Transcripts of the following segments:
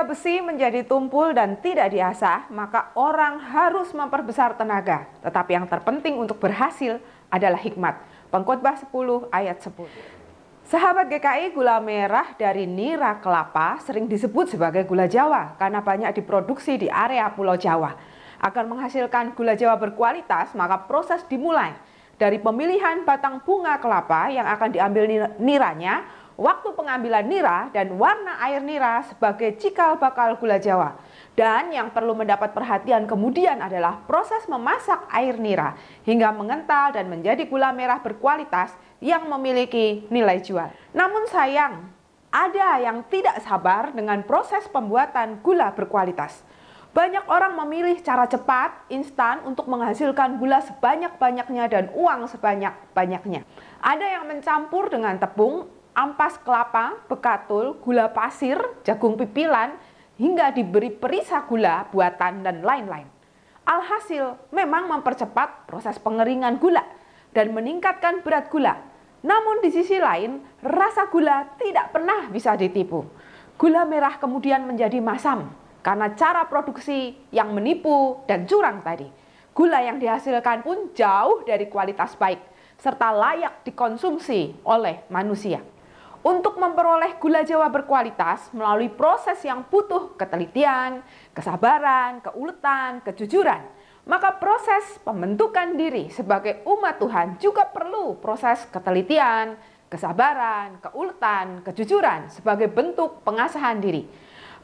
Jika besi menjadi tumpul dan tidak diasah, maka orang harus memperbesar tenaga. Tetapi yang terpenting untuk berhasil adalah hikmat. Pengkhotbah 10 ayat 10. Sahabat GKI, gula merah dari nira kelapa sering disebut sebagai gula Jawa karena banyak diproduksi di area Pulau Jawa. Agar menghasilkan gula Jawa berkualitas, maka proses dimulai dari pemilihan batang bunga kelapa yang akan diambil niranya, waktu pengambilan nira dan warna air nira sebagai cikal bakal gula Jawa. Dan yang perlu mendapat perhatian kemudian adalah proses memasak air nira hingga mengental dan menjadi gula merah berkualitas yang memiliki nilai jual. Namun sayang, ada yang tidak sabar dengan proses pembuatan gula berkualitas. Banyak orang memilih cara cepat, instan untuk menghasilkan gula sebanyak-banyaknya dan uang sebanyak-banyaknya. Ada yang mencampur dengan tepung, ampas kelapa, bekatul, gula pasir, jagung pipilan, hingga diberi perisa gula buatan dan lain-lain. Alhasil memang mempercepat proses pengeringan gula dan meningkatkan berat gula. Namun di sisi lain, rasa gula tidak pernah bisa ditipu. Gula merah kemudian menjadi masam karena cara produksi yang menipu dan curang tadi. Gula yang dihasilkan pun jauh dari kualitas baik serta layak dikonsumsi oleh manusia. Untuk memperoleh gula Jawa berkualitas melalui proses yang butuh ketelitian, kesabaran, keuletan, kejujuran, maka proses pembentukan diri sebagai umat Tuhan juga perlu proses ketelitian, kesabaran, keuletan, kejujuran sebagai bentuk pengasahan diri.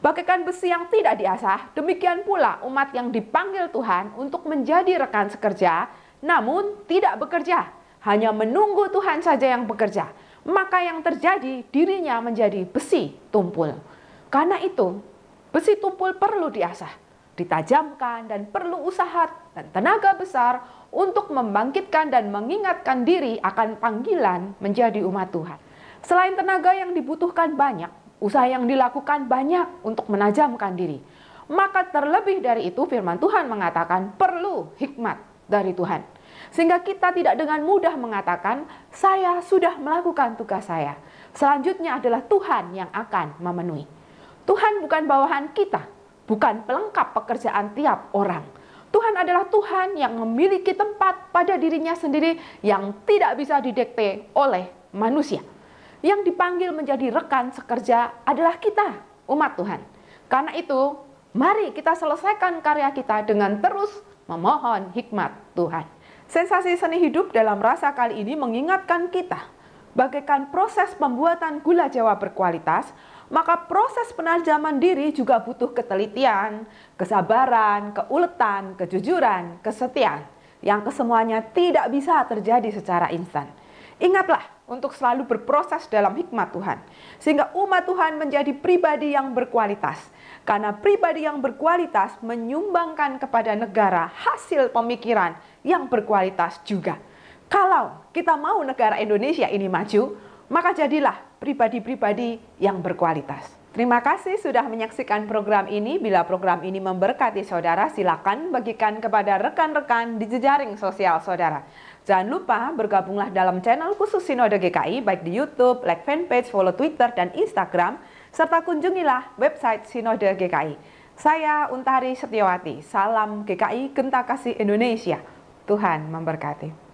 Bagaikan besi yang tidak diasah, demikian pula umat yang dipanggil Tuhan untuk menjadi rekan sekerja, namun tidak bekerja, hanya menunggu Tuhan saja yang bekerja. Maka yang terjadi dirinya menjadi besi tumpul. Karena itu, besi tumpul perlu diasah, ditajamkan dan perlu usaha dan tenaga besar untuk membangkitkan dan mengingatkan diri akan panggilan menjadi umat Tuhan. Selain tenaga yang dibutuhkan banyak, usaha yang dilakukan banyak untuk menajamkan diri. Maka terlebih dari itu firman Tuhan mengatakan perlu hikmat dari Tuhan. Sehingga kita tidak dengan mudah mengatakan, saya sudah melakukan tugas saya. Selanjutnya adalah Tuhan yang akan memenuhi. Tuhan bukan bawahan kita, bukan pelengkap pekerjaan tiap orang. Tuhan adalah Tuhan yang memiliki tempat pada dirinya sendiri yang tidak bisa didikte oleh manusia. Yang dipanggil menjadi rekan sekerja adalah kita, umat Tuhan. Karena itu, mari kita selesaikan karya kita dengan terus memohon hikmat Tuhan. Sensasi seni hidup dalam rasa kali ini mengingatkan kita, bagaikan proses pembuatan gula Jawa berkualitas, maka proses penajaman diri juga butuh ketelitian, kesabaran, keuletan, kejujuran, kesetiaan, yang kesemuanya tidak bisa terjadi secara instan. Ingatlah untuk selalu berproses dalam hikmat Tuhan, sehingga umat Tuhan menjadi pribadi yang berkualitas. Karena pribadi yang berkualitas menyumbangkan kepada negara hasil pemikiran yang berkualitas juga. Kalau kita mau negara Indonesia ini maju, maka jadilah pribadi-pribadi yang berkualitas. Terima kasih sudah menyaksikan program ini. Bila program ini memberkati saudara, silakan bagikan kepada rekan-rekan di jejaring sosial saudara. Jangan lupa bergabunglah dalam channel khusus Sinode GKI, baik di YouTube, like fanpage, follow Twitter dan Instagram, serta kunjungilah website Sinode GKI. Saya Untari Setiawati, salam GKI Genta Kasih Indonesia. Tuhan memberkati.